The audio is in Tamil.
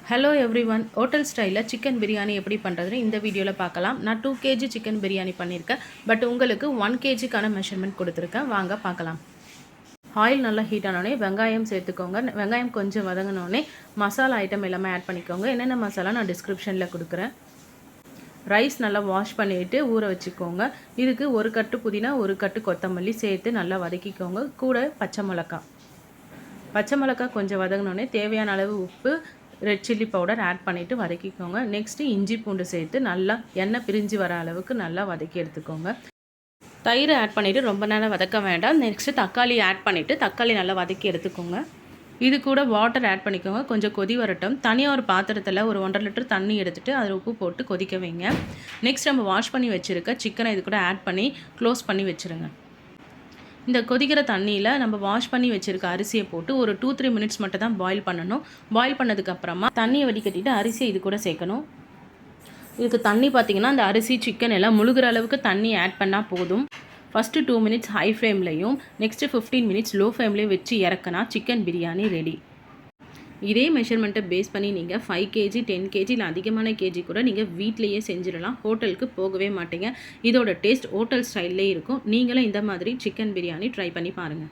ஹலோ எவ்ரிவன், ஹோட்டல் ஸ்டைலில் சிக்கன் பிரியாணி எப்படி பண்ணுறதுன்னு இந்த வீடியோவில் பார்க்கலாம். நான் 2 kg சிக்கன் பிரியாணி பண்ணியிருக்கேன். பட் உங்களுக்கு 1 kgக்கான மெஷர்மெண்ட் கொடுத்துருக்கேன். வாங்க பார்க்கலாம். ஆயில் நல்லா ஹீட் ஆனோடனே வெங்காயம் சேர்த்துக்கோங்க. வெங்காயம் கொஞ்சம் வதங்கினோடனே மசாலா ஐட்டம் எல்லாமே ஆட் பண்ணிக்கோங்க. என்னென்ன மசாலா நான் டிஸ்கிரிப்ஷனில் கொடுக்குறேன். ரைஸ் நல்லா வாஷ் பண்ணிவிட்டு ஊற வச்சுக்கோங்க. இதுக்கு ஒரு கட்டு புதினா, ஒரு கட்டு கொத்தமல்லி சேர்த்து நல்லா வதக்கிக்கோங்க. கூட பச்சை மிளகாய் கொஞ்சம் வதங்கினோடனே தேவையான அளவு உப்பு, ரெட் சில்லி பவுடர் ஆட் பண்ணிவிட்டு வதக்கிக்கோங்க. நெக்ஸ்ட்டு இஞ்சி பூண்டு சேர்த்து நல்லா எண்ணெய் பிரிஞ்சு வர அளவுக்கு நல்லா வதக்கி எடுத்துக்கோங்க. தயிர் ஆட் பண்ணிவிட்டு ரொம்ப நேரம் வதக்க வேண்டாம். நெக்ஸ்ட்டு தக்காளி ஆட் பண்ணிவிட்டு தக்காளி நல்லா வதக்கி எடுத்துக்கோங்க. இது கூட வாட்டர் ஆட் பண்ணிக்கோங்க. கொஞ்சம் கொதி வரட்டும். தனியாக ஒரு பாத்திரத்தில் ஒரு 1.5 லிட்டர் தண்ணி எடுத்துகிட்டு அதில் உப்பு போட்டு கொதிக்க வைங்க. நெக்ஸ்ட் நம்ம வாஷ் பண்ணி வச்சுருக்க சிக்கனை இது கூட ஆட் பண்ணி க்ளோஸ் பண்ணி வச்சுருங்க. இந்த கொதிக்கிற தண்ணியில் நம்ம வாஷ் பண்ணி வச்சுருக்க அரிசியை போட்டு ஒரு 2-3 மினிட்ஸ் மட்டும் தான் பாயில் பண்ணணும். பாயில் பண்ணதுக்கப்புறமா தண்ணியை வடிகட்டிட்டு அரிசியை இது கூட சேர்க்கணும். இதுக்கு தண்ணி பார்த்திங்கன்னா அந்த அரிசி சிக்கன் எல்லாம் முழுகிற அளவுக்கு தண்ணி ஆட் பண்ணால் போதும். ஃபஸ்ட்டு 2 மினிட்ஸ் ஹை ஃப்ளேம்லையும் நெக்ஸ்ட்டு 15 மினிட்ஸ் லோ ஃப்ளேம்லேயும் வச்சு இறக்குனா சிக்கன் பிரியாணி ரெடி. இதே மெஷர்மெண்ட்டை பேஸ் பண்ணி நீங்கள் 5 kg 10 kg இல்லை அதிகமான கேஜி கூட நீங்கள் வீட்டிலையே செஞ்சிடலாம். ஹோட்டலுக்கு போகவே மாட்டீங்க. இதோட டேஸ்ட் ஹோட்டல் ஸ்டைல்லே இருக்கும். நீங்களும் இந்த மாதிரி சிக்கன் பிரியாணி ட்ரை பண்ணி பாருங்கள்.